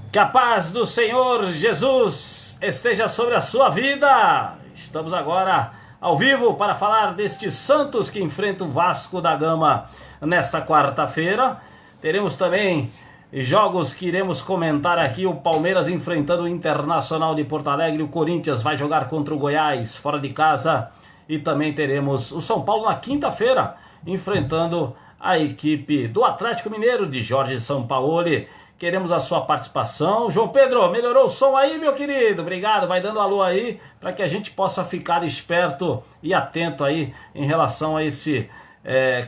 Que a paz do Senhor Jesus esteja sobre a sua vida. Estamos agora ao vivo para falar deste Santos que enfrenta o Vasco da Gama nesta quarta-feira. Teremos também jogos que iremos comentar aqui: o Palmeiras enfrentando o Internacional de Porto Alegre, o Corinthians vai jogar contra o Goiás fora de casa, e também teremos o São Paulo na quinta-feira enfrentando a equipe do Atlético Mineiro de Jorge Sampaoli. Queremos a sua participação. João Pedro, melhorou o som aí, meu querido? Obrigado, vai dando alô aí para que a gente possa ficar esperto e atento aí em relação a esse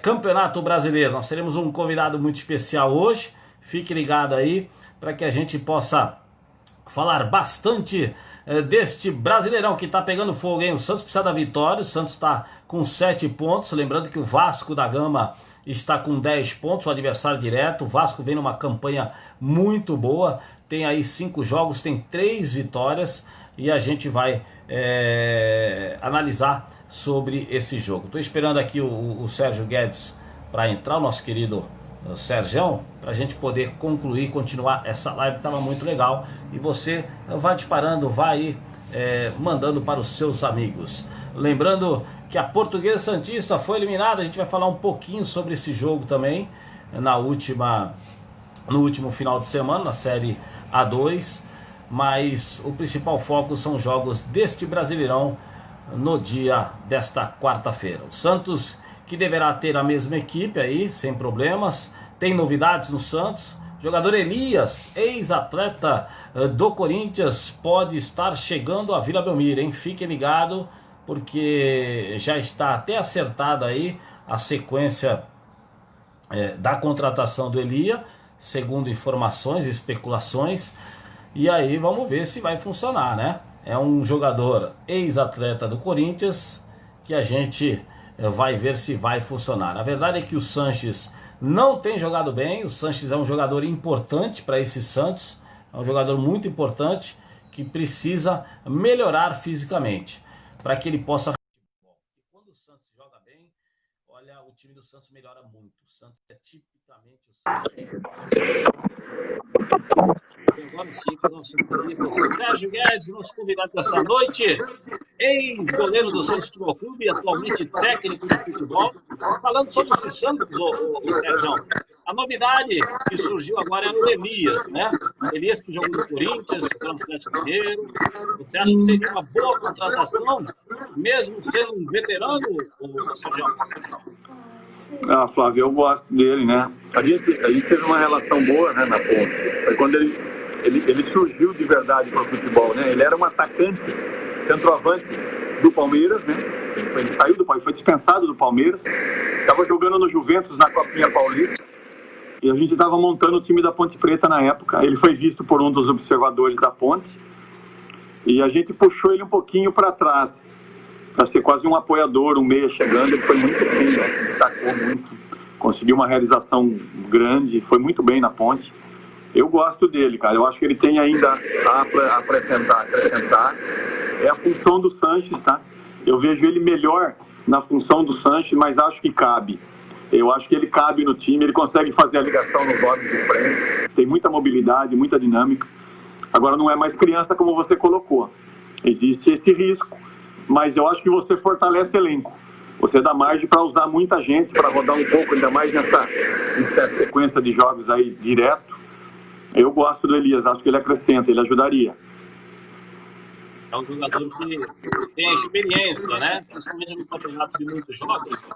Campeonato Brasileiro. Nós teremos um convidado muito especial hoje, fique ligado aí para que a gente possa falar bastante deste Brasileirão que tá pegando fogo, hein? O Santos precisa da vitória, o Santos está com 7 pontos, lembrando que o Vasco da Gama está com 10 pontos, o adversário direto. O Vasco vem numa campanha muito boa, tem aí 5 jogos, tem 3 vitórias, e a gente vai analisar sobre esse jogo. Estou esperando aqui o Sérgio Guedes para entrar, o nosso querido Sergião, para a gente poder concluir, continuar essa live que estava muito legal. E você vai disparando, vai mandando para os seus amigos. Lembrando que a Portuguesa Santista foi eliminada, a gente vai falar um pouquinho sobre esse jogo também no último final de semana, na Série A2, mas o principal foco são jogos deste Brasileirão no dia desta quarta-feira. O Santos, que deverá ter a mesma equipe aí, sem problemas. Tem novidades no Santos. Jogador Elias, ex-atleta do Corinthians, pode estar chegando a Vila Belmiro, hein? Fique ligado, porque já está até acertada aí a sequência da contratação do Elias, segundo informações e especulações. E aí vamos ver se vai funcionar, né? É um jogador ex-atleta do Corinthians que a gente vai ver se vai funcionar. A verdade é que o Sanches não tem jogado bem. O Sanches é um jogador importante para esse Santos, é um jogador muito importante que precisa melhorar fisicamente para que ele possa. Quando o Santos joga bem, olha, o time do Santos melhora muito. O Santos é tipicamente o Santos. Agora sim, com o nosso querido Sérgio Guedes, nosso convidado dessa noite, ex-goleiro do Santos Futebol Clube e atualmente técnico de futebol. Falando sobre esse Santos, o Sérgio, a novidade que surgiu agora é o Elias, né? Elias, que jogou no Corinthians, no Atlético Mineiro. Você acha que seria uma boa contratação, mesmo sendo um veterano, Sérgio? Ah, Flávio, eu gosto dele, né? A gente teve uma relação boa, né, na Ponte. Foi quando ele surgiu de verdade para o futebol, né? Ele era um atacante, centroavante do Palmeiras, né? Ele saiu do Palmeiras, foi dispensado do Palmeiras. Estava jogando no Juventus na Copinha Paulista. E a gente estava montando o time da Ponte Preta na época. Ele foi visto por um dos observadores da Ponte. E a gente puxou ele um pouquinho para trás, para ser quase um apoiador, um meia chegando. Ele foi muito bem, né? Se destacou muito, conseguiu uma realização grande, foi muito bem na Ponte. Eu gosto dele, cara. Eu acho que ele tem ainda a acrescentar. É a função do Sanches, tá? Eu vejo ele melhor na função do Sanches, mas acho que cabe. Eu acho que ele cabe no time, ele consegue fazer a ligação nos homens de frente, tem muita mobilidade, muita dinâmica. Agora não é mais criança como você colocou. Existe esse risco, mas eu acho que você fortalece elenco. Você dá margem para usar muita gente, para rodar um pouco, ainda mais nessa sequência de jogos aí direto. Eu gosto do Elias, acho que ele acrescenta, ele ajudaria. É um jogador que tem a experiência, né? Principalmente no campeonato de muitos jogos.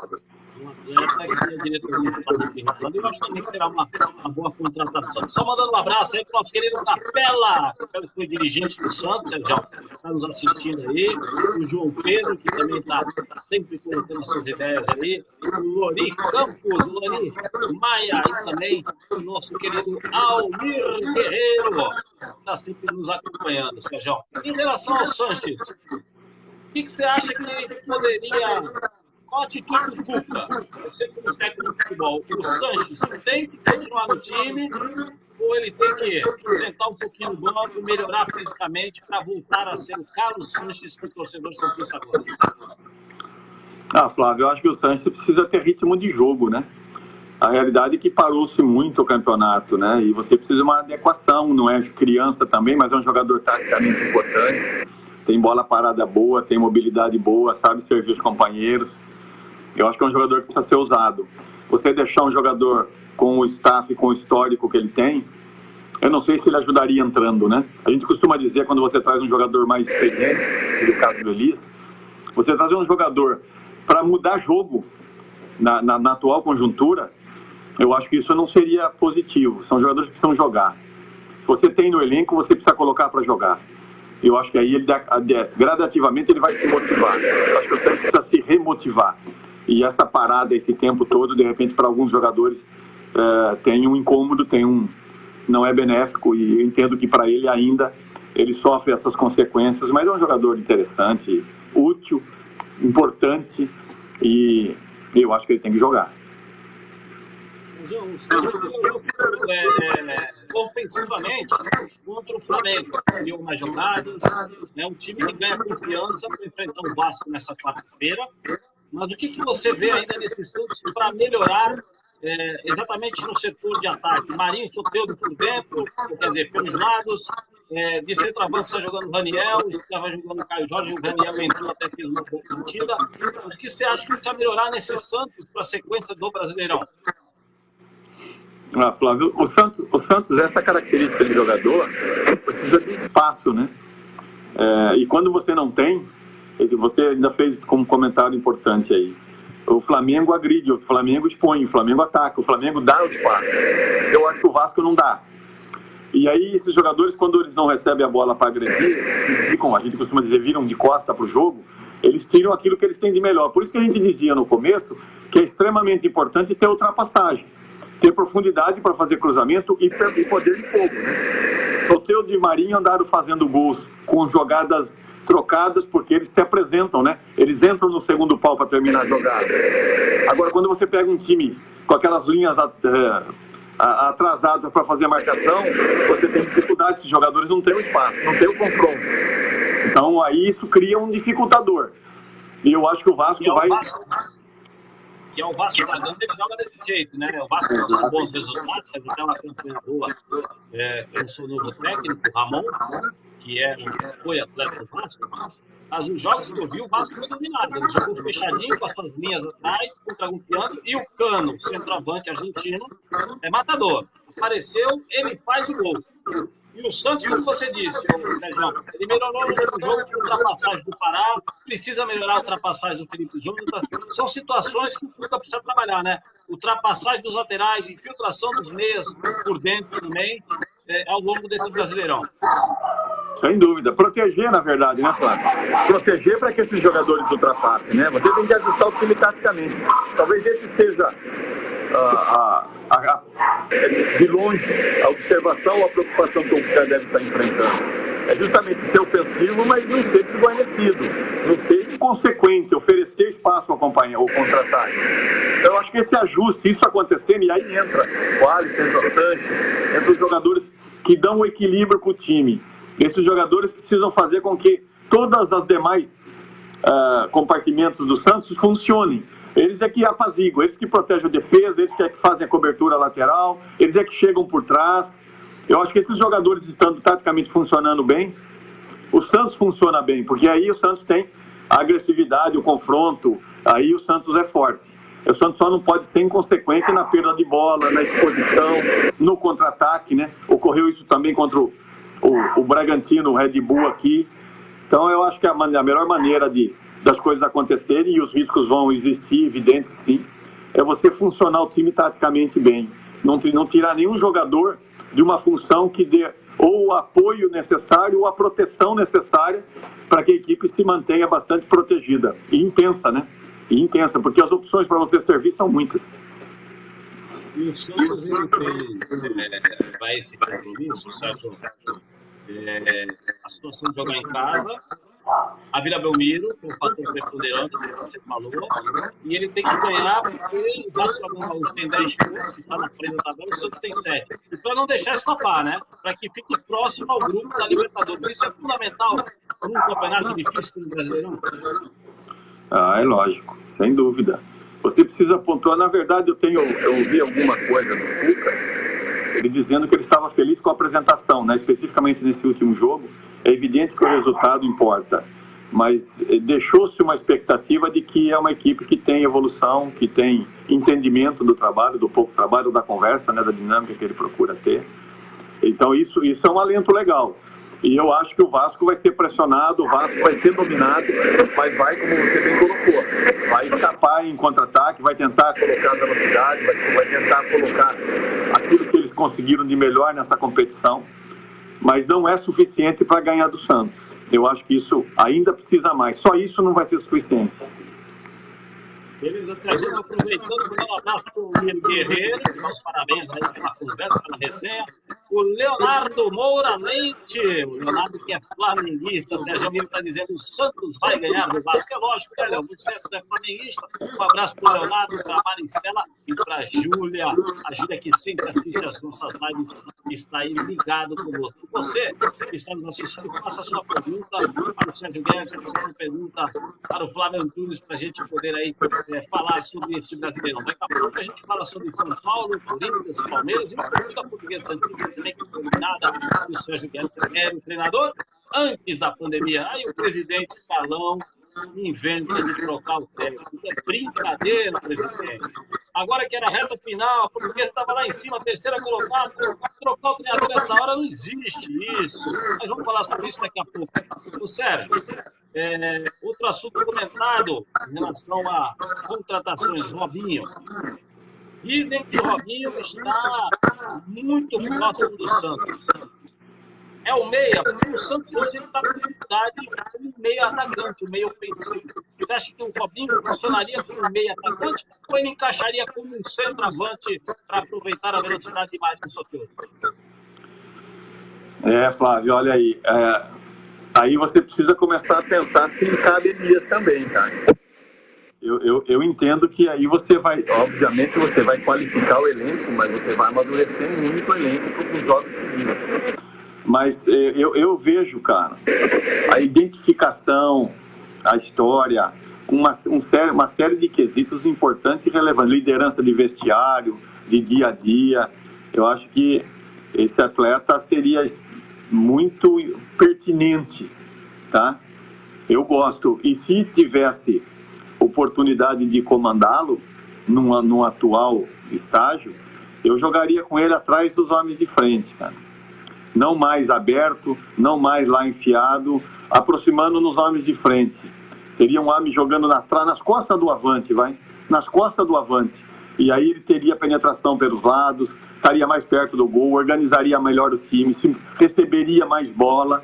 Um atleta que a diretoria está representando. Eu acho também que será uma boa contratação. Só mandando um abraço aí para o nosso querido Capela, que foi dirigente do Santos, Sérgio, está nos assistindo aí. O João Pedro, que também está sempre colocando suas ideias ali. O Lori Campos, o Lori Maia, e também o nosso querido Almir Guerreiro, que está sempre nos acompanhando, Sérgio. Em relação ao Sanches, o que você acha que ele poderia... Qual a atitude do Cuca? Você como técnico de futebol, o Sanches tem que continuar no time ou ele tem que sentar um pouquinho no banco, melhorar fisicamente para voltar a ser o Carlos Sanches que o torcedor santista gosta? Flávio, eu acho que o Sanches precisa ter ritmo de jogo, né? A realidade é que parou-se muito o campeonato, né? E você precisa de uma adequação, não é criança também, mas é um jogador taticamente importante. Tem bola parada boa, tem mobilidade boa, sabe servir os companheiros. Eu acho que é um jogador que precisa ser usado. Você deixar um jogador com o staff, com o histórico que ele tem, eu não sei se ele ajudaria entrando, né? A gente costuma dizer, quando você traz um jogador mais experiente, seria o caso do Elias, você trazer um jogador para mudar jogo na atual conjuntura, eu acho que isso não seria positivo. São jogadores que precisam jogar. Se você tem no elenco, você precisa colocar para jogar. Eu acho que aí ele gradativamente ele vai se motivar. Eu acho que o Santos precisa se remotivar. E essa parada, esse tempo todo, de repente, para alguns jogadores, tem um incômodo, não é benéfico, e eu entendo que para ele ainda ele sofre essas consequências, mas é um jogador interessante, útil, importante, e eu acho que ele tem que jogar. O Santos ofensivamente contra o Flamengo, criou umas jogadas, né? Um time que ganha confiança para enfrentar o Vasco nessa quarta-feira. Mas o que você vê ainda nesse Santos para melhorar exatamente no setor de ataque? Marinho, Soteldo por dentro, quer dizer, pelos lados, de centroavante está jogando o Daniel, estava jogando o Caio Jorge, o Daniel entrou, até fez uma boa partida. Mas o que você acha que precisa melhorar nesse Santos para a sequência do Brasileirão? Flávio, o Santos, essa característica de jogador, precisa de espaço, né? E quando você não tem, você ainda fez como comentário importante aí, o Flamengo agride, o Flamengo expõe, o Flamengo ataca, o Flamengo dá o espaço. Eu acho que o Vasco não dá. E aí esses jogadores, quando eles não recebem a bola para agredir, a gente costuma dizer, viram de costa para o jogo, eles tiram aquilo que eles têm de melhor. Por isso que a gente dizia no começo que é extremamente importante ter ultrapassagem, ter profundidade para fazer cruzamento e poder de fogo, né? Soteldo e Marinho andaram fazendo gols com jogadas trocadas, porque eles se apresentam, né? Eles entram no segundo pau para terminar a jogada. Agora, quando você pega um time com aquelas linhas atrasadas para fazer a marcação, você tem dificuldade, os jogadores não têm o espaço, não tem o confronto. Então, aí isso cria um dificultador. E eu acho que o Vasco vai... Que é o Vasco da Gama, ele joga desse jeito, né? O Vasco tem bons resultados, faz até uma campanha boa com o seu novo técnico, Ramon, que foi atleta do Vasco. Mas os jogos que eu vi, o Vasco foi dominado. Ele jogou fechadinho com as suas linhas atrás, contragolpeando, e o Cano, centroavante argentino, é matador. Apareceu, ele faz o gol. E o Santos, como você disse, Sérgio, ele melhorou no último jogo com ultrapassagem do Pará, precisa melhorar a ultrapassagem do Felipe Júnior. São situações que o Cuca precisa trabalhar, né? Ultrapassagem dos laterais, infiltração dos meias por dentro também, ao longo desse Brasileirão. Sem dúvida. Proteger, na verdade, né, Flávio? Proteger para que esses jogadores ultrapassem, né? Você tem que ajustar o time taticamente. Talvez esse seja de longe a observação ou a preocupação que o cara deve estar enfrentando. É justamente ser ofensivo, mas não ser desguarnecido, não ser inconsequente, oferecer espaço ao contra-ataque. Então, eu acho que esse ajuste, isso acontecendo, e aí entra o Alisson, entra o Sanches, entra os jogadores que dão um equilíbrio para o time. Esses jogadores precisam fazer com que todas as demais compartimentos do Santos funcionem. Eles é que apaziguam, eles que protegem a defesa, eles que fazem a cobertura lateral, eles é que chegam por trás. Eu acho que esses jogadores estando taticamente funcionando bem, o Santos funciona bem, porque aí o Santos tem a agressividade, o confronto, aí o Santos é forte. O Santos só não pode ser inconsequente na perda de bola, na exposição, no contra-ataque, né? Ocorreu isso também contra o Bragantino, o Red Bull aqui. Então eu acho que a melhor maneira das coisas acontecerem, e os riscos vão existir, evidente que sim, é você funcionar o time taticamente bem. Não tirar nenhum jogador de uma função que dê ou o apoio necessário ou a proteção necessária para que a equipe se mantenha bastante protegida. E intensa, né? E intensa, porque as opções para você servir são muitas. E o Santos vai esse compromisso, Sérgio? A situação de jogar em casa, a Vila Belmiro, que é um fator preponderante, como você falou, e ele tem que ganhar porque o Vasco Gaúcho tem 10 pontos, está na frente da tabela, o Santos tem 7. E para não deixar escapar, né? Para que fique próximo ao grupo da Libertadores. Isso é fundamental num campeonato difícil como o Brasileirão. É lógico, sem dúvida. você precisa pontuar. Na verdade, eu ouvi alguma coisa do Cuca, ele dizendo que ele estava feliz com a apresentação, né? Especificamente nesse último jogo. É evidente que o resultado importa, mas deixou-se uma expectativa de que é uma equipe que tem evolução, que tem entendimento do trabalho, do pouco trabalho, da conversa, né? Da dinâmica que ele procura ter. Então isso é um alento legal. E eu acho que o Vasco vai ser pressionado, o Vasco vai ser dominado, mas vai, como você bem colocou, vai escapar em contra-ataque, vai tentar colocar velocidade, vai tentar colocar aquilo que eles conseguiram de melhor nessa competição, mas não é suficiente para ganhar do Santos. Eu acho que isso ainda precisa mais. Só isso não vai ser suficiente. Beleza, Serginho, aproveitando, vou dar um abraço para o Will Guerreiro, dá os parabéns aí pela conversa, pela resenha. O Leonardo Moura Leite, o Leonardo que é flamenguista, Serginho está dizendo o Santos vai ganhar do Vasco. É lógico, né, Léo? Você é flamenguista. Um abraço para o Leonardo, para a Maristela e para a Júlia. A Júlia que sempre assiste as nossas lives, está aí ligado conosco. Você que está nos assistindo, faça a sua pergunta para o Sérgio Guedes, faça a sua pergunta para o Flávio Antunes, para a gente poder aí falar sobre esse brasileirão. Daqui a pouco a gente fala sobre São Paulo, Corinthians, Palmeiras e muito da Portuguesa Santista também, que foi eliminada. O Sérgio Guedes era o treinador antes da pandemia. Aí o presidente Carlão inventa de trocar o técnico. É brincadeira, presidente. Agora que era a reta final, a Portuguesa estava lá em cima, a terceira colocada, trocar o treinador nessa hora não existe isso. Mas vamos falar sobre isso daqui a pouco. O Sérgio, outro assunto comentado em relação a contratações, Robinho. Dizem que o Robinho está muito próximo do Santos. É o meia, porque o Santos hoje está com dificuldade como meia atacante, o meia ofensivo. Você acha que o Robinho funcionaria como meia atacante ou ele encaixaria como um centroavante para aproveitar a velocidade de Marinho Soteldo? Flávio, olha aí. Aí você precisa começar a pensar se cabe Elias também, cara. Eu entendo que aí você vai, obviamente você vai qualificar o elenco, mas você vai amadurecer muito o elenco para os jogos seguintes. Mas eu vejo, cara, a identificação, a história, uma série de quesitos importantes e relevantes. Liderança de vestiário, de dia a dia. Eu acho que esse atleta seria muito pertinente, tá? Eu gosto. E se tivesse oportunidade de comandá-lo num atual estágio, eu jogaria com ele atrás dos homens de frente, cara. Não mais aberto, não mais lá enfiado, aproximando nos homens de frente. Seria um homem jogando nas costas do avante, nas costas do avante. E aí ele teria penetração pelos lados, estaria mais perto do gol, organizaria melhor o time, receberia mais bola.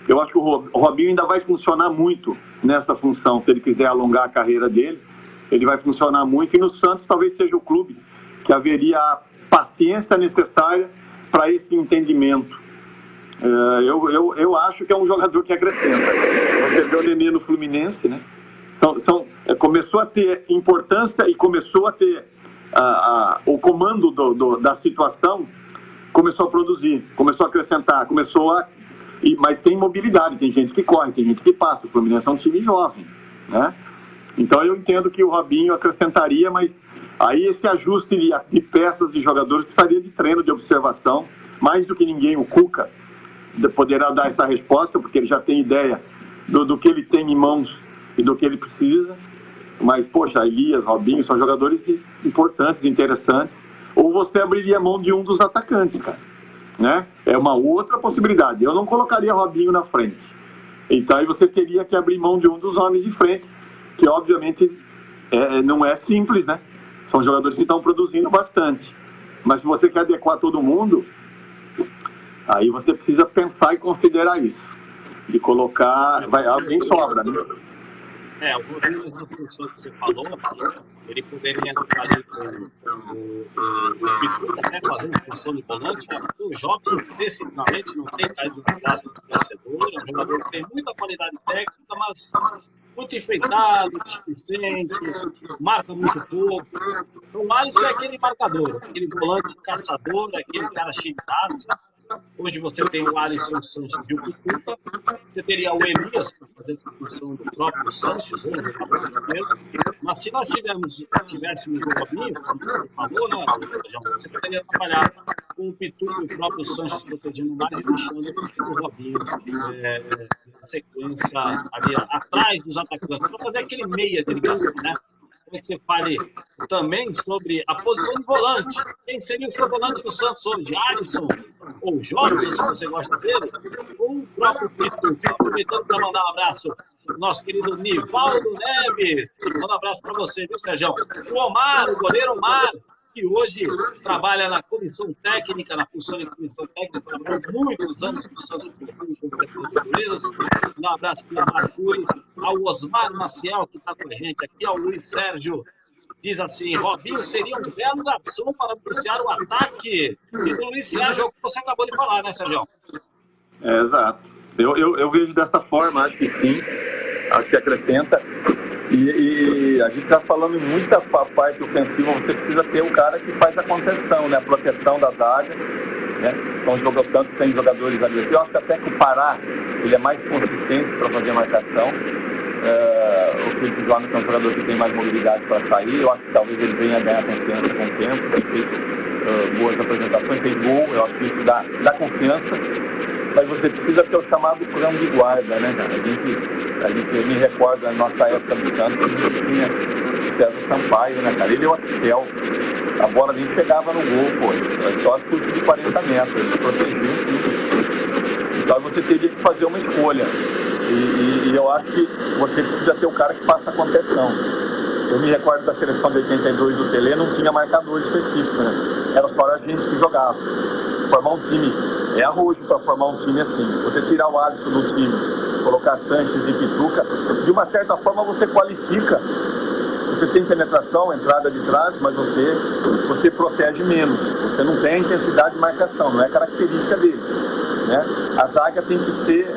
Eu acho que o Robinho ainda vai funcionar muito nessa função. Se ele quiser alongar a carreira dele, ele vai funcionar muito. E no Santos talvez seja o clube que haveria a paciência necessária para esse entendimento. Eu acho que é um jogador que acrescenta. Você vê o Nenê no Fluminense, né? Começou a ter importância e começou a ter o comando da situação, começou a produzir, começou a acrescentar, mas tem mobilidade, tem gente que corre, tem gente que passa. O Fluminense é um time jovem, né? Então eu entendo que o Robinho acrescentaria, mas aí esse ajuste de peças de jogadores precisaria de treino, de observação. Mais do que ninguém, o Cuca poderá dar essa resposta, porque ele já tem ideia do que ele tem em mãos e do que ele precisa. Mas, poxa, Elias, Robinho, são jogadores importantes, interessantes. Ou você abriria mão de um dos atacantes, cara, né? É uma outra possibilidade. Eu não colocaria Robinho na frente. Então aí você teria que abrir mão de um dos homens de frente, que obviamente não é simples, né? São jogadores que estão produzindo bastante. Mas se você quer adequar todo mundo, aí você precisa pensar e considerar isso. De colocar... alguém sobra, né? O Rodrigo, essa função que você falou, ele poderia entrar ali com o Pituca, né, fazendo função de volante. O Jobson, decididamente, não tem caído no braço do torcedor. É um jogador que tem muita qualidade técnica, mas muito enfeitado, displicente, marca muito pouco. Então, o Alisson é aquele marcador, aquele volante caçador, aquele cara cheio de raça. Hoje você tem o Alisson Sanches e o Pituca. Você teria o Elias para fazer essa função do próprio Sanches, ou no jogador esquerdo. Mas se nós tivéssemos o Robinho, como você falou, né, João, você poderia trabalhar com o Pituca e o próprio Sanches protegendo mais e deixando o Robinho na sequência ali atrás dos atacantes, para fazer aquele meia de ligação, né? Que você fale também sobre a posição de volante. Quem seria o seu volante do Santos hoje? Alisson ou Jobson, se você gosta dele, ou o próprio Pituca? Aproveitando para mandar um abraço para o nosso querido Nivaldo Neves. Manda um abraço para você, viu, Sérgio? O Omar, o goleiro Omar, que hoje trabalha na comissão técnica, na função de comissão técnica, trabalhou muitos anos com o Santos como goleiros. Um abraço para o Marcuri, ao Osmar Maciel, que está com a gente aqui, ao Luiz Sérgio, diz assim: Robinho seria um belo garçom para anunciar o ataque. E o Luiz Sérgio, é o que você acabou de falar, né, Sérgio? Exato. Eu vejo dessa forma, acho que sim, acho que acrescenta. E a gente está falando em muita parte ofensiva, você precisa ter o cara que faz a contenção, né? A proteção da zaga, né? O Santos tem jogadores agressivos. Eu acho que até que o Pará ele é mais consistente para fazer a marcação. O Felipe João é um jogador que tem mais mobilidade para sair. Eu acho que talvez ele venha a ganhar confiança com o tempo. Tem feito boas apresentações, fez gol. Eu acho que isso dá confiança. Mas você precisa ter o chamado cão de guarda, né, cara? Eu me recordo da nossa época do Santos, a gente tinha o César Sampaio, né, cara? Ele é o Axel. A bola nem chegava no gol, pô. Só chute de 40 metros. Ele protegiu tudo. Então você teria que fazer uma escolha. E eu acho que você precisa ter o cara que faça a contenção. Eu me recordo da seleção de 82 do Pelé, não tinha marcador específico, né? Era só a gente que jogava. Formar um time é arrojo para formar um time assim. Você tirar o Alisson do time, colocar Sanches e Pituca, de uma certa forma você qualifica. Você tem penetração, entrada de trás, mas você protege menos. Você não tem a intensidade de marcação, não é característica deles, né? A zaga tem que ser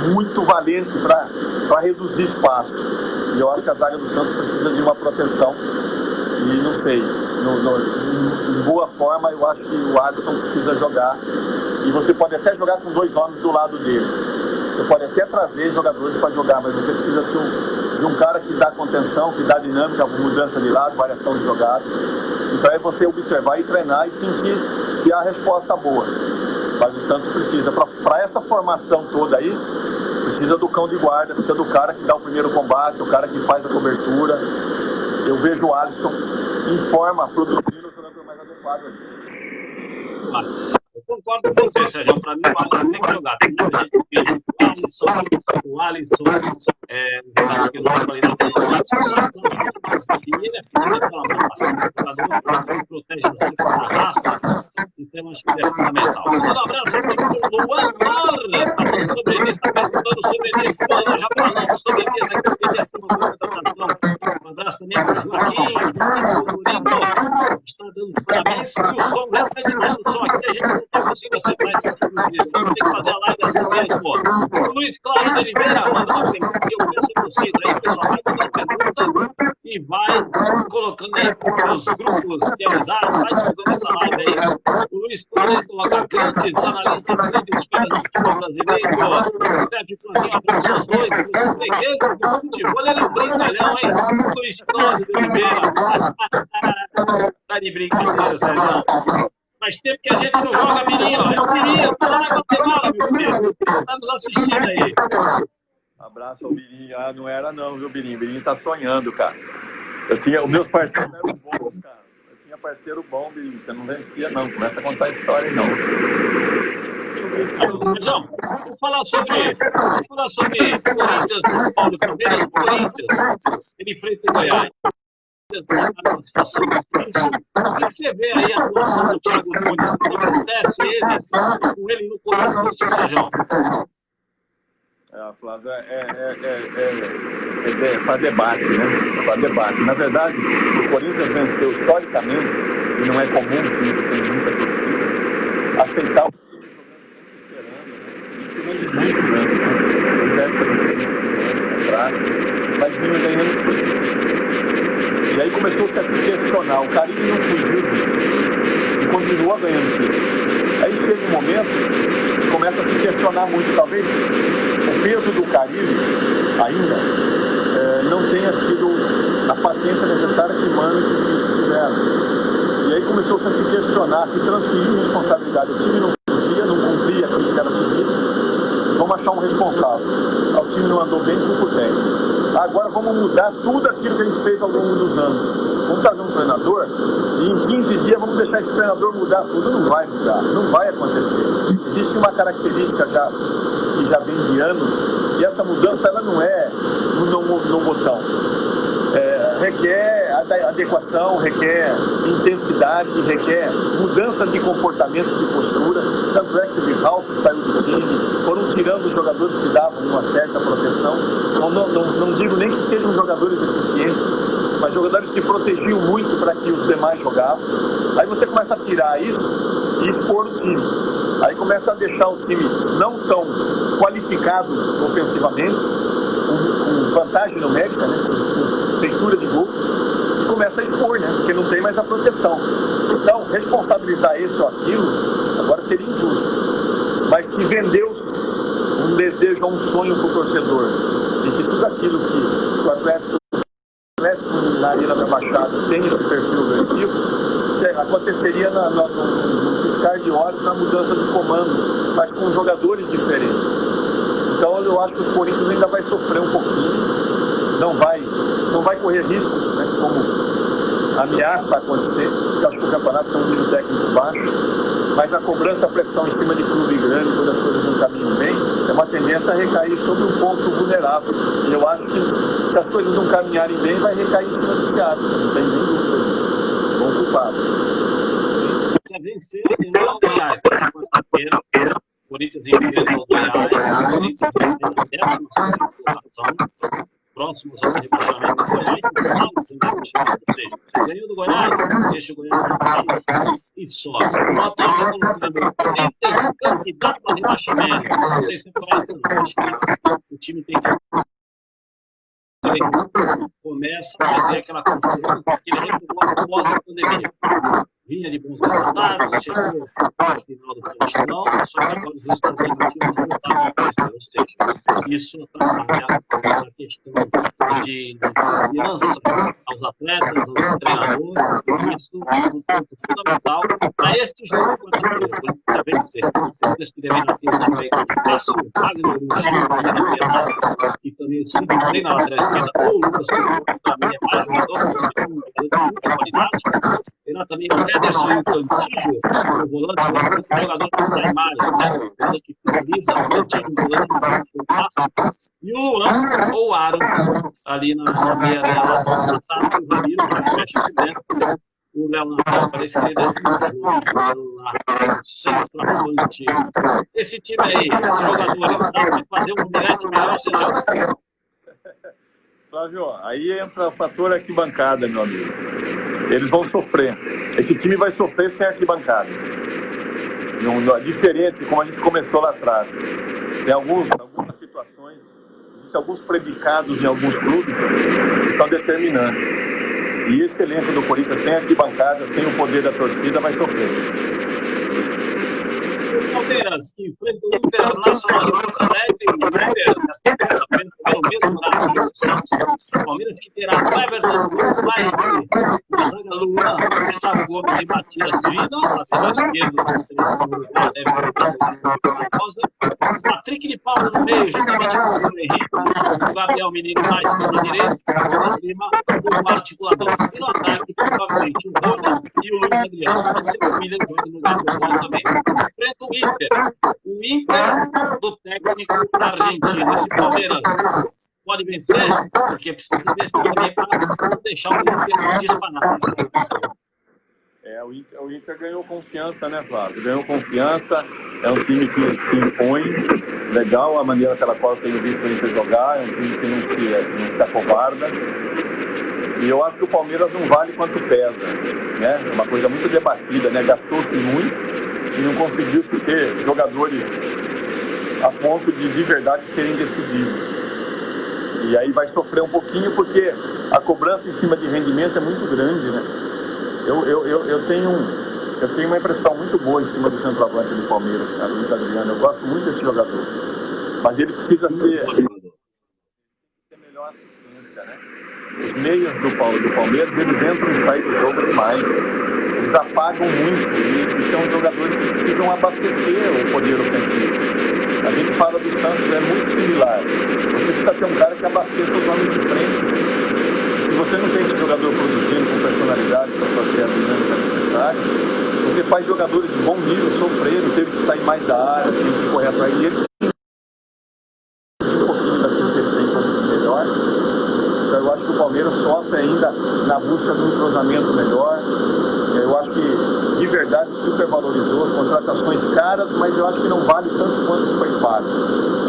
muito valente para reduzir espaço. E eu acho que a zaga do Santos precisa de uma proteção. E não sei, em boa forma, eu acho que o Alisson precisa jogar. E você pode até jogar com 2 homens do lado dele. Você pode até trazer jogadores para jogar, mas você precisa de um cara que dá contenção, que dá dinâmica, mudança de lado, variação de jogada. Então é você observar e treinar e sentir se há resposta boa. Mas o Santos precisa, para essa formação toda aí, precisa do cão de guarda, precisa do cara que dá o primeiro combate, o cara que faz a cobertura. Eu vejo o Alisson em forma produtiva, o jogador mais adequado a isso. Eu concordo com você, Sérgio. Para mim, o Alisson tem que jogar. Tem muita gente que pensa o Alisson é um jogador que joga ali na frente. E ele é fundamental. Ele protege a raça. Então, acho que ele é fundamental. Um abraço aqui para o Luan Torres. Falando sobre ele, está perguntando sobre ele. Nós já falamos sobre ele aqui. Ele é uma um abraço também para o Joaquim. O Murilo está dando parabéns. E o som já está editando o som aqui. A gente não está conseguindo acertar esse som. Tem que fazer a live assim mesmo. O Luiz Cláudio de Oliveira mandou um tempo. Eu penso em vocês aí, pessoal. Vai mandando pergunta e vai colocando aí nos grupos de amizade. Vai divulgando essa live aí. O Luiz Cláudio coloca grandes analistas críticos do futebol brasileiro. O Sérgio Claudinho abraçou os dois. Os fregueses do futebol. Ele é um brincalhão, hein? O Luiz Cláudio de Oliveira. Tá de brincadeira, Sérgio. Faz tempo que a gente não joga, Birinho. É o Birinho. Tá lá na Guatemala, meu filho. Tá nos assistindo aí. Abraço ao Birinho. Ah, não era não, viu, Birinho? O Birinho tá sonhando, cara. Os meus parceiros eram bons, cara. Eu tinha parceiro bom, Birinho. Você não vencia, não. Começa a contar a história aí, não. Sérgio, vamos falar sobre Corinthians, São Paulo, Palmeiras, Corinthians. Ele enfrenta o Goiás. O que você vê aí a atuação do Thiago Nunes? O que acontece com ele no Corinthians, Sérgio? Flávio, é para debate, né? Para debate. Na verdade, o Corinthians venceu historicamente, e não é comum, o time que tem muita torcida, aceitar o time jogando sempre esperando, né? Isso vem de muitos anos, né? Eles eram atrás, mas vinham ganhando títulos. E aí começou-se a se questionar. O Carille não fugiu disso e continua ganhando títulos. Aí chega um momento começa a se questionar muito. Talvez o peso do Carille ainda não tenha tido a paciência necessária que Mano e que o time tiveram. E aí começou-se a se questionar, a se transferir responsabilidade. O time não podia, não cumpria aquilo que era pedido. Vamos achar um responsável. O time não andou bem, culpa o técnico. Agora vamos mudar tudo aquilo que a gente fez ao longo dos anos. Vamos trazer um treinador e em 15 dias vamos deixar esse treinador mudar tudo. Não vai mudar, não vai acontecer. Existe uma característica que já vem de anos, e essa mudança ela não é no botão. Requer adequação, requer intensidade, requer mudança de comportamento, de postura. Tanto é que o Ralf saiu do time, foram tirando os jogadores que davam uma certa proteção. Não digo nem que sejam jogadores eficientes, mas jogadores que protegiam muito para que os demais jogavam. Aí você começa a tirar isso e expor o time. Aí começa a deixar o time não tão qualificado ofensivamente, com vantagem numérica, né, com feitura de gols, e começa a expor, né, porque não tem mais a proteção. Então, responsabilizar isso ou aquilo, agora seria injusto. Mas que vendeu-se um desejo ou um sonho para o torcedor, de que tudo aquilo que o Atlético na Arena da Baixada tem esse perfil agressivo, aconteceria no piscar de olhos, na mudança de comando, mas com jogadores diferentes. Então eu acho que os Corinthians ainda vai sofrer um pouquinho, não vai correr riscos, né, como ameaça acontecer, porque eu acho que o campeonato tem um nível técnico baixo, mas a cobrança, a pressão em cima de clube grande, quando as coisas não caminham bem, é uma tendência a recair sobre um ponto vulnerável. E eu acho que se as coisas não caminharem bem, vai recair em cima do Thiago, não tem nem dúvida disso. Bom culpado. Precisa vencer lá o Goiás, nessa quarta-feira. O Corinthians enfrenta o Goiás, o Corinthians enfrenta a 16ª colocação, próximos ao rebaixamento do Goiás, ou seja, ganhou do Goiás, deixa o Goiás no país e sobe. O Atlético colocando 30 candidato ao rebaixamento. Não sei se parece, não. Acho que o time tem que começa a ter aquela confiança que ele retomou após a pandemia. Vinha de bons resultados, chegou ao final do Paulistão, só que agora os resultados negativos voltaram a aparecer. Ou seja, isso atrapalha a questão de confiança aos atletas, aos treinadores. Isso é um ponto fundamental para este jogo contra o Corinthians para vencer. Eles que devem ter um time aí com o Cássio, o Wagner, o Chico, e também o Cid, que treina na lateral esquerda, ou o Lucas, que para mim é mais jogador, que tem muita qualidade. Terá também o Ederson e o Cantillo, o volante, o jogador que sai mais, né? O jogador que finaliza, o Cantillo, o volante que passa. E o Luan ou o Aaron ali na meia dela, o Tato, o Ramiro, que fecha por dentro. O Léo Natal parece que ele é o centroavante do time. Esse time aí, esses jogadores, dá para fazer um moleque melhor, senão. Flávio, aí entra o fator arquibancada, meu amigo. Eles vão sofrer. Esse time vai sofrer sem arquibancada. Diferente como a gente começou lá atrás. Tem algumas situações, existem alguns predicados em alguns clubes que são determinantes. E esse elenco do Corinthians sem arquibancada, sem o poder da torcida, vai sofrer. O Palmeiras, que enfrenta o Internacional de Porto Alegre, o Inter, nesta quarta-feira, pelo mesmo horário do Santos. O Palmeiras que terá o Everton, o Laine, o Zaga Luan, o Gustavo Gomes e Matias Vina, lateral esquerdo da seleção uruguaia, deve ter o Patrick de Paula no meio, juntamente com o Bruno Henrique, o Gabriel Menino mais pela direita, o Lima, o articulador e no ataque, provavelmente o Rony e o Luiz Adriano. Pode ser que o William jogue no lugar do Rony também. Enfrenta o Inter do técnico argentino. Esse Palmeiras pode vencer, porque precisa vencer também para não deixar o Inter disparar. O Inter ganhou confiança, né, Flávio? Ganhou confiança, é um time que se impõe, legal a maneira pela qual eu tenho visto o Inter jogar, é um time que não se acovarda. E eu acho que o Palmeiras não vale quanto pesa, né? É uma coisa muito debatida, né? Gastou-se muito e não conseguiu se ter jogadores a ponto de verdade serem decisivos. E aí vai sofrer um pouquinho porque a cobrança em cima de rendimento é muito grande, né? Eu tenho eu tenho uma impressão muito boa em cima do centroavante do Palmeiras, cara, Luiz Adriano. Eu gosto muito desse jogador. Mas ele precisa ser melhor assistência, né? Os meias do Palmeiras, eles entram e saem do jogo demais. Eles apagam muito e são jogadores que precisam abastecer o poder ofensivo. A gente fala do Santos, é muito similar. Você precisa ter um cara que abasteça os homens de frente. Se você não tem esse jogador produzindo com personalidade para fazer a dinâmica necessária, você faz jogadores de bom nível sofrerem, teve que sair mais da área, teve que correr atrás deles. Um pouquinho daquilo que ele tem como melhor. Então eu acho que o Palmeiras sofre ainda na busca de um entrosamento melhor. Eu acho que de verdade supervalorizou contratações caras, mas eu acho que não vale tanto quanto foi pago.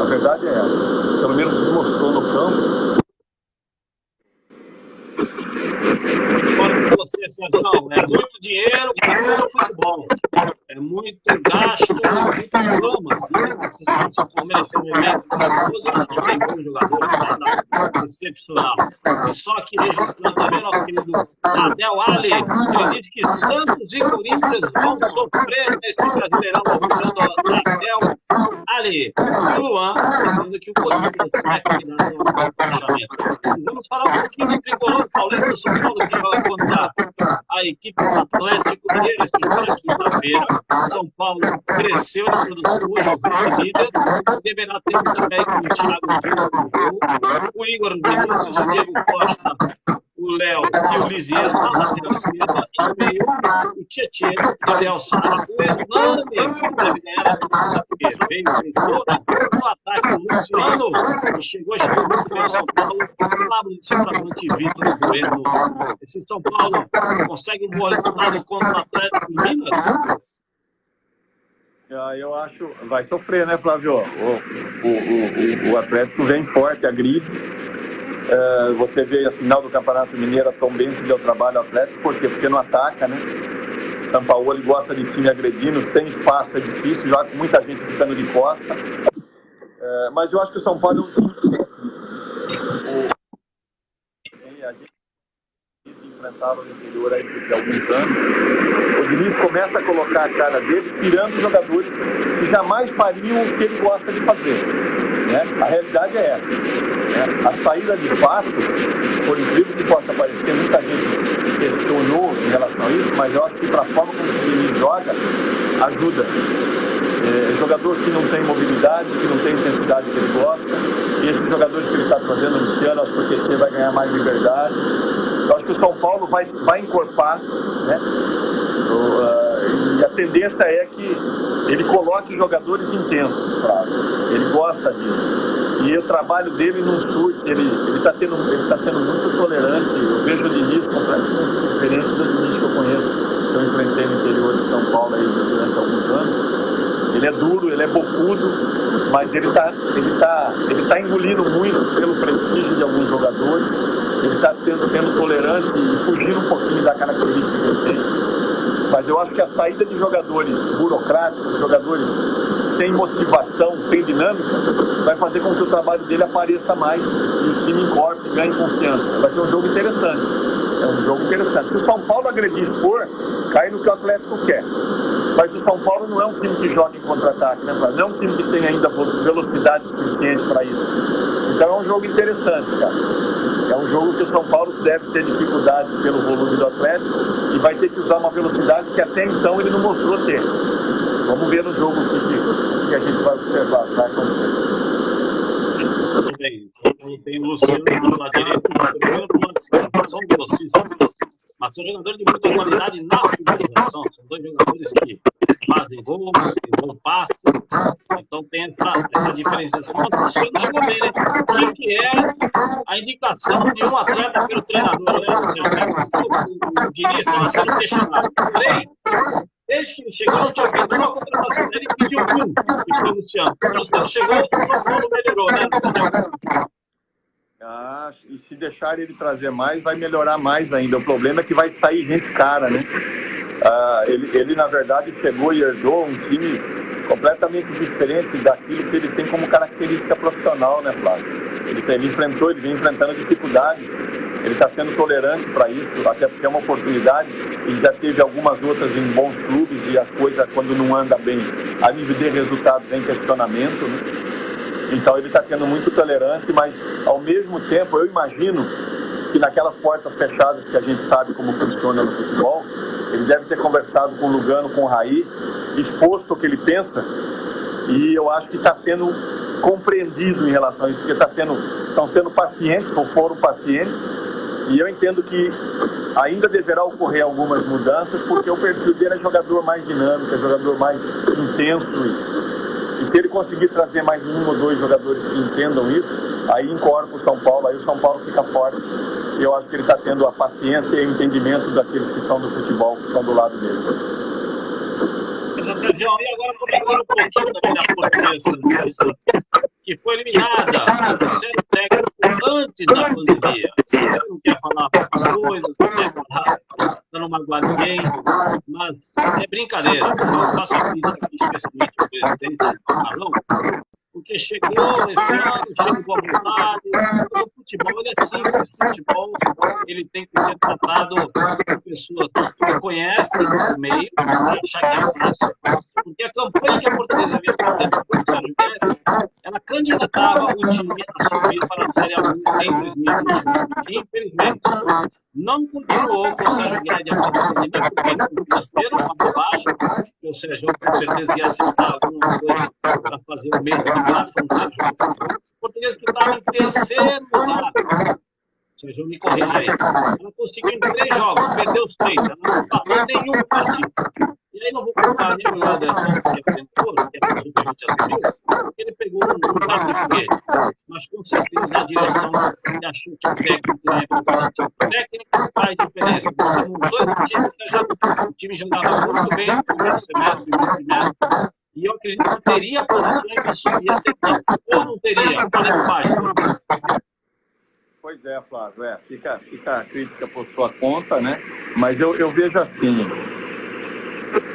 A verdade é essa. Pelo menos se mostrou no campo. Concordo com você, Sérgio. É muito dinheiro para o futebol. É muito gasto, muito drama. O Palmeiras tem um momento maravilhoso, não tem bom jogador, nada excepcional. E só que registrando também nosso querido Adel Ali, ele disse que Santos e Corinthians vão sofrer nesse Brasileirão, lembrando Adel Ali. E o Luan, dizendo que o Corinthians é candidato ao fechamento. Vamos falar um pouquinho do tricolor paulista do São Paulo, que joga contra a equipe do Atlético Mineiro esse jogo na quinta-feira. São Paulo cresceu na produção, hoje líder, deverá ter um time aí com o Thiago Silva no gol, o Igor Vinícius, o Diego Costa, o Léo e o Lisiero na lateral esquerda, e no meio o Tietchan, o Gabriel Sara, o Hernanes, que deve ganhar porque veio no ataque o Luciano, que chegou muito bem ao São Paulo, Pablo de centroavante e Vitor Bueno. Esse São Paulo consegue um bom resultado contra o Atlético Minas? Eu acho, vai sofrer, né, Flávio? O Atlético vem forte, agride. Você vê a final do Campeonato Mineiro, a Tombense deu trabalho ao Atlético, por quê? Porque não ataca, né? São Paulo ele gosta de time agredindo, sem espaço é difícil, já com muita gente ficando de costa. Mas eu acho que o São Paulo é um time que a gente enfrentava no interior aí de alguns anos. O Diniz começa a colocar a cara dele, tirando jogadores que jamais fariam o que ele gosta de fazer. Né? A realidade é essa. Né? A saída de Pato, por incrível que possa parecer, muita gente questionou em relação a isso, mas eu acho que para a forma como o Diniz joga, ajuda. Jogador que não tem mobilidade, que não tem intensidade que ele gosta, e esses jogadores que ele está trazendo, o Luciano, acho que o Tietchan vai ganhar mais liberdade. Eu acho que o São Paulo vai encorpar, né? E a tendência é que ele coloque jogadores intensos, Flávio. Ele gosta disso. E o trabalho dele não surte, ele está sendo muito tolerante. Eu vejo o Diniz completamente diferente do Diniz que eu conheço, que eu enfrentei no interior de São Paulo aí durante alguns anos. Ele é duro, ele é bocudo, mas ele tá engolindo muito pelo prestígio de alguns jogadores. Ele está sendo tolerante e fugindo um pouquinho da característica que ele tem. Mas eu acho que a saída de jogadores burocráticos, jogadores sem motivação, sem dinâmica, vai fazer com que o trabalho dele apareça mais e o time encorpe e ganhe confiança. Vai ser um jogo interessante. É um jogo interessante. Se o São Paulo agredir e expor, cai no que o Atlético quer. Mas o São Paulo não é um time que joga em contra-ataque, né, Flávio? Não é um time que tem ainda velocidade suficiente para isso. Então é um jogo interessante, cara. É um jogo que o São Paulo deve ter dificuldade pelo volume do Atlético e vai ter que usar uma velocidade que até então ele não mostrou ter. Vamos ver no jogo o que a gente vai observar, vai acontecer. Tudo bem. Tem o Luciano do lado direito, do lado esquerdo, são velocistas, mas são jogadores de muita qualidade na finalização. São dois jogadores que fazem gols, que vão passe. Então tem essa diferenciação. Mas o Luciano chegou bem, né? O que é a indicação de um atleta pelo treinador, né? O Diniz estava sendo questionado. Porém, desde que ele chegou, não tinha feito uma contratação dele e pediu um, que foi o Luciano. O Luciano chegou, o São Paulo melhorou, né? E se deixar ele trazer mais, vai melhorar mais ainda. O problema é que vai sair gente cara, né? Ele na verdade, chegou e herdou um time completamente diferente daquilo que ele tem como característica profissional, né, Flávio? Ele vem enfrentando dificuldades Ele está sendo tolerante para isso, até porque é uma oportunidade. Ele já teve algumas outras em bons clubes e a coisa, quando não anda bem, a nível de resultado, vem questionamento, né? Então ele está sendo muito tolerante, mas ao mesmo tempo eu imagino que naquelas portas fechadas que a gente sabe como funciona no futebol, ele deve ter conversado com o Lugano, com o Raí, exposto o que ele pensa, e eu acho que está sendo compreendido em relação a isso, porque estão sendo pacientes, ou foram pacientes, e eu entendo que ainda deverá ocorrer algumas mudanças, porque o perfil dele é jogador mais dinâmico, é jogador mais intenso, e se ele conseguir trazer mais um ou dois jogadores que entendam isso, aí incorpora o São Paulo, aí o São Paulo fica forte. E eu acho que ele está tendo a paciência e o entendimento daqueles que são do futebol, que estão do lado dele. Essa Sérgio, e agora comentando um pouquinho também da Portuguesa, que foi eliminada do terceiro técnico antes da pandemia. Você não quer falar poucas coisas, não quer falar, não magoar ninguém, mas é brincadeira. Eu faço a crítica aqui, especialmente ao presidente Marlon, porque chegou esse ano, chegou à vontade. O futebol ele é simples, o futebol ele tem que ser tratado por pessoas que conhecem o meio, achar que é fácil. Porque a campanha que a Portuguesa havia feito com o Sérgio Guedes, ela candidatava o time a subir para a Série A1 em 2021. Infelizmente, não continuou com o Sérgio Guedes após a pandemia, porque o financeiro é uma bobagem, que o Sérgio com certeza ia acertar alguma coisa para fazer o mesmo campeonato, foi um Sérgio. O Português que estava em terceiro lugar. Sérgio, me corrija aí. Ela conseguiu em 3 jogos, perdeu os 3, ela não empatou nenhum partido. E aí não vou culpar nem o Helder, que é treinador, que é a pessoa que a gente assumiu, porque ele pegou um lugar de foguete. Mas com certeza a direção achou que o técnico não é importante. O técnico faz diferença. Você montou esse time, Sérgio, o time jogava muito bem no primeiro semestre, no semestre. E eu acredito que teria condições de subir essa equipe. Ou não teria? Qual é a página? Pois é, Flávio, fica a crítica por sua conta, né? Mas eu vejo assim,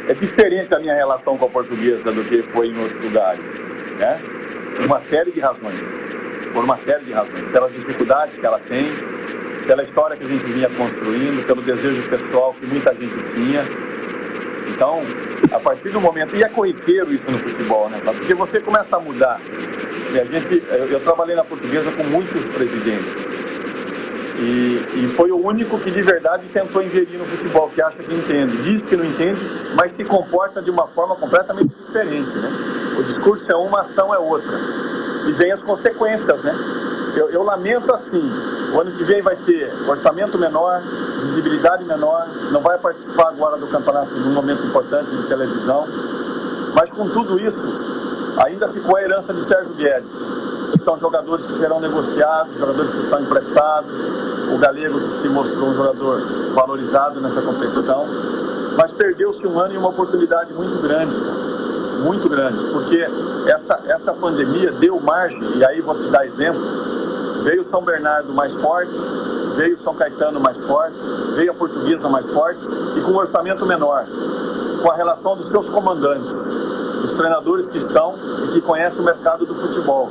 é diferente a minha relação com a Portuguesa do que foi em outros lugares, né? Por uma série de razões, pelas dificuldades que ela tem, pela história que a gente vinha construindo, pelo desejo pessoal que muita gente tinha. Então, a partir do momento, e é corriqueiro isso no futebol, né? Porque você começa a mudar. Eu trabalhei na Portuguesa com muitos presidentes e foi o único que de verdade tentou ingerir no futebol, que acha que entende, diz que não entende, mas se comporta de uma forma completamente diferente, né? O discurso é uma, a ação é outra, e vem as consequências, né? Eu lamento assim, o ano que vem vai ter orçamento menor, visibilidade menor, não vai participar agora do campeonato num momento importante de televisão, mas com tudo isso ainda ficou a herança de Sérgio Guedes. São jogadores que serão negociados, jogadores que estão emprestados, o Galego que se mostrou um jogador valorizado nessa competição, mas perdeu-se um ano e uma oportunidade muito grande, porque essa pandemia deu margem, e aí vou te dar exemplo, veio o São Bernardo mais forte, veio o São Caetano mais forte, veio a Portuguesa mais forte e com um orçamento menor, com a relação dos seus comandantes, dos treinadores que estão e que conhecem o mercado do futebol.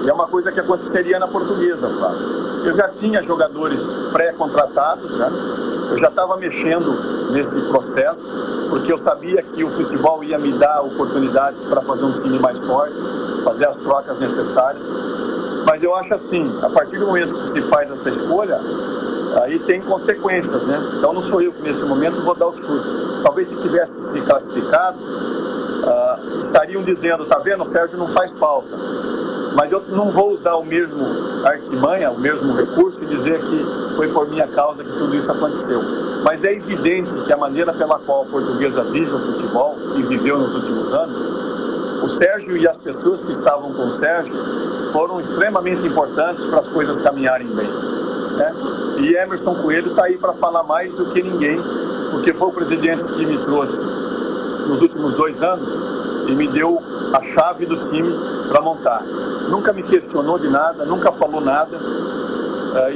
E é uma coisa que aconteceria na Portuguesa, Flávio. Eu já tinha jogadores pré-contratados, né? Eu já estava mexendo nesse processo, porque eu sabia que o futebol ia me dar oportunidades para fazer um time mais forte, fazer as trocas necessárias. Mas eu acho assim, a partir do momento que se faz essa escolha, aí tem consequências, né? Então não sou eu que nesse momento vou dar o chute. Talvez se tivesse se classificado, estariam dizendo, tá vendo, o Sérgio não faz falta. Mas eu não vou usar o mesmo artimanha, o mesmo recurso e dizer que foi por minha causa que tudo isso aconteceu. Mas é evidente que a maneira pela qual a Portuguesa vive o futebol e viveu nos últimos anos, o Sérgio e as pessoas que estavam com o Sérgio foram extremamente importantes para as coisas caminharem bem, né? E Emerson Coelho está aí para falar mais do que ninguém, porque foi o presidente que me trouxe nos últimos 2 anos e me deu a chave do time para montar. Nunca me questionou de nada, nunca falou nada.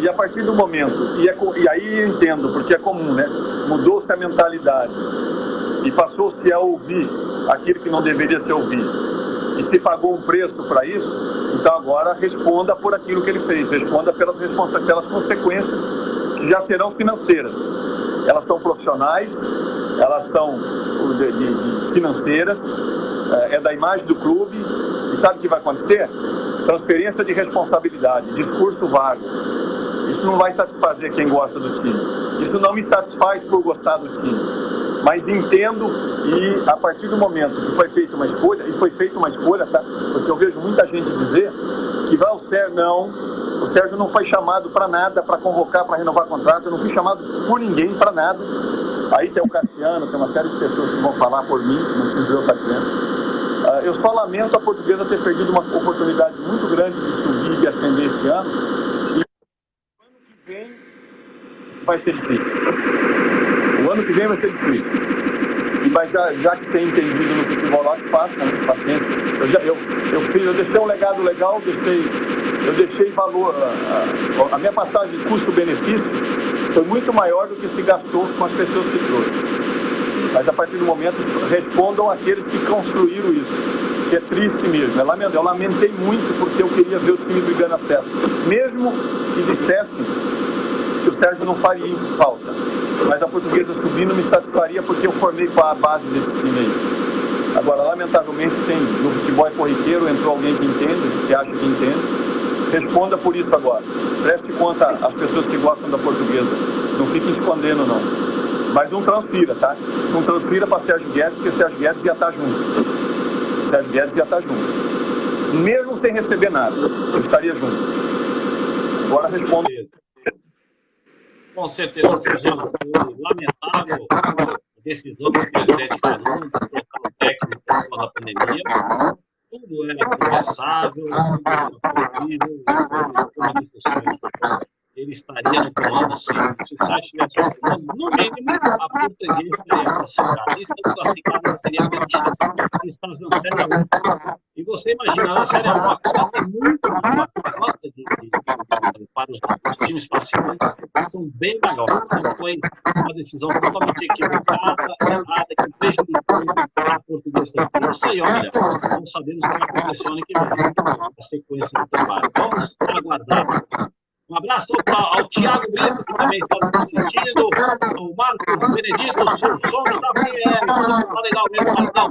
E a partir do momento, e aí eu entendo, porque é comum, né? Mudou-se a mentalidade e passou-se a ouvir aquilo que não deveria se ouvir. E se pagou um preço para isso, Então agora responda por aquilo que ele fez, responda pelas consequências que já serão financeiras. Elas são profissionais, elas são de financeiras, é da imagem do clube. E sabe o que vai acontecer? Transferência de responsabilidade, discurso vago. Isso não vai satisfazer quem gosta do time. Isso não me satisfaz por gostar do time. Mas entendo, e a partir do momento que foi feita uma escolha, e foi feita uma escolha, tá? Porque eu vejo muita gente dizer que vai ao Sérgio, não, o Sérgio não foi chamado para nada, para convocar, para renovar contrato, eu não fui chamado por ninguém para nada. Aí tem o Cassiano, tem uma série de pessoas que vão falar por mim, não preciso eu estar dizendo. Eu só lamento a Portuguesa ter perdido uma oportunidade muito grande de subir e de ascender esse ano. E o ano que vem vai ser difícil. O ano que vem vai ser difícil. Mas já que tem entendido no futebol lá, que faça, né? Paciência. Eu deixei um legado legal, eu deixei valor. A minha passagem custo-benefício foi muito maior do que se gastou com as pessoas que trouxe. Mas a partir do momento respondam aqueles que construíram isso, que é triste mesmo. Eu lamentei muito porque eu queria ver o time brigando acesso. Mesmo que dissessem que o Sérgio não faria falta. Mas a Portuguesa subindo me satisfaria porque eu formei com a base desse time aí. Agora, lamentavelmente, no futebol é corriqueiro, entrou alguém que entende, que acha que entende. Responda por isso agora. Preste conta às pessoas que gostam da Portuguesa. Não fiquem escondendo, não. Mas não transfira, tá? Não transfira para Sérgio Guedes, porque Sérgio Guedes ia estar junto. Sérgio Guedes ia estar junto. Mesmo sem receber nada, eu estaria junto. Agora responda. Com certeza, Sérgio, foi lamentável a decisão do presidente Fernando de trocar o técnico por causa da pandemia. Tudo era conversável, tudo era possível, foi uma discussão. Ele estaria no comando, sim. Se o Sérgio estivesse no comando, no mínimo, a Portuguesa estaria classificada. E estando classificada, teria grande chance de estar na Série A1. E você imagina, na Série A1, a cota tem muito maior. A cota para os times participantes são bem maiores. Então, foi uma decisão totalmente equivocada, errada, que prejudicou a Portuguesa. Isso aí, olha, não sabemos o que vai acontecer ano que vem, a sequência do trabalho. Vamos aguardar. Um abraço ao Thiago Brito, que também está assistindo, ao Marcos Benedito, o som está bem, está legal mesmo, Marcão.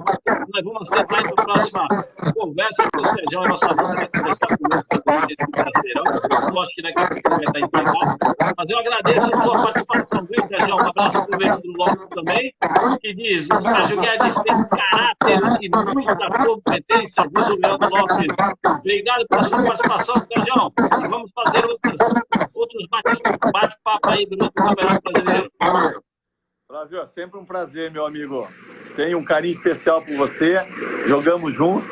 Nós vamos acertar aí para a próxima conversa com o Sérgio, a nossa luta vai conversar conosco durante esse brasileirão. Eu acho que daqui a pouco vai estar empregado. Mas eu agradeço a sua participação, viu, Sérgio? Um abraço para o Pedro Lopes também, que diz: o Sérgio Guedes tem caráter e muita competência, diz o Leandro Lopes. Obrigado pela sua participação, Sérgio. E vamos fazer outros bate-papo aí durante o Campeonato Brasileiro. Flávio, é sempre um prazer, meu amigo. Tenho um carinho especial por você. Jogamos juntos.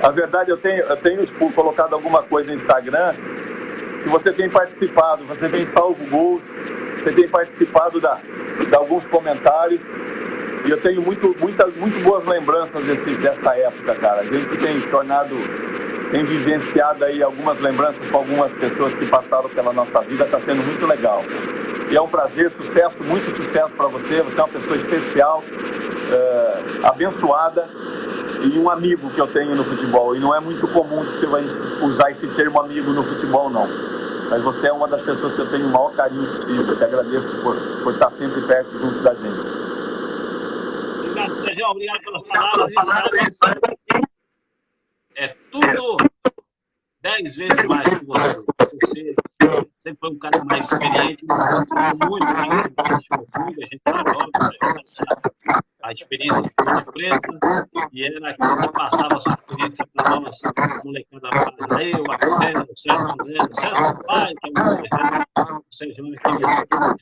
A verdade, eu tenho colocado alguma coisa no Instagram que você tem participado, você tem salvo gols, você tem participado de alguns comentários. E eu tenho muito boas lembranças dessa época, cara. A gente tem vivenciado aí algumas lembranças com algumas pessoas que passaram pela nossa vida, está sendo muito legal. E é um prazer, sucesso, muito sucesso para você. Você é uma pessoa especial, abençoada e um amigo que eu tenho no futebol. E não é muito comum que você vai usar esse termo amigo no futebol, não. Mas você é uma das pessoas que eu tenho o maior carinho possível. Eu te agradeço por estar sempre perto, junto da gente. Obrigado, Sérgio. Obrigado pelas palavras. É tudo 10 vezes mais que você. Você sempre foi um cara mais experiente, mas você muito bem, a gente adora a experiência de Ponte Preta, e era aquilo que passava a sua experiência para nós, molecada base. Eu, a o Sérgio André, o Sérgio Pai, que é um mais velho, o Sérgio aquele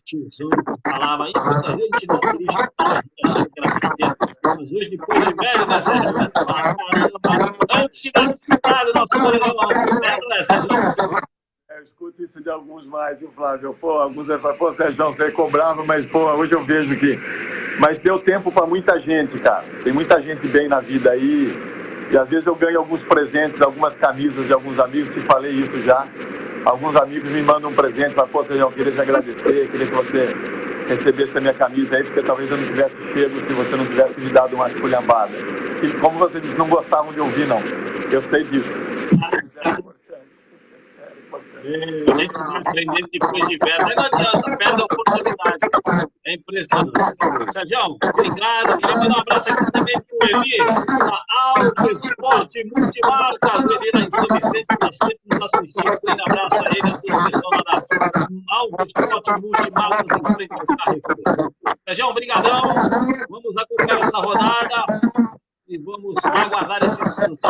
tiozão que falava, e muita gente não queria escutar, achando que era pequeno, mas hoje, depois de velho, né, Sérgio? Antes de dar citado, nosso Sérgio. Eu escuto isso de alguns mais, viu, Flávio? Pô, alguns vai falar, pô, Sérgio, você cobrava, mas, pô, hoje eu vejo que... Mas deu tempo para muita gente, cara. Tem muita gente bem na vida aí. E às vezes eu ganho alguns presentes, algumas camisas de alguns amigos, te falei isso já. Alguns amigos me mandam um presente, falam, pô, Sérgio, eu queria te agradecer, queria que você recebesse a minha camisa aí, porque talvez eu não tivesse chego se você não tivesse me dado uma esculhambada. Que, como você disse, não gostavam de ouvir, não. Eu sei disso. A gente vai aprendendo depois de velho. Aí não adianta, perde a oportunidade. É impressionante. Sérgio, obrigado. Queria mandar um abraço aqui também para o Eli, da Auto Esporte Multimarcas. O Eli lá em São Vicente está sempre nos assistindo. Um grande abraço a ele, a toda a pessoa lá da Auto Esporte Multimarcas em frente ao Carrefour. Sérgio, obrigadão. Vamos acompanhar essa rodada. E vamos aguardar esses Santos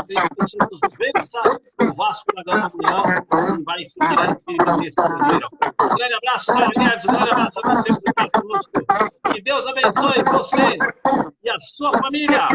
vença o Vasco da Gama União e vai se garantir nesse Brasileirão. Um grande abraço, Sérgio Guedes, um grande abraço a você que está conosco. Que Deus abençoe você e a sua família.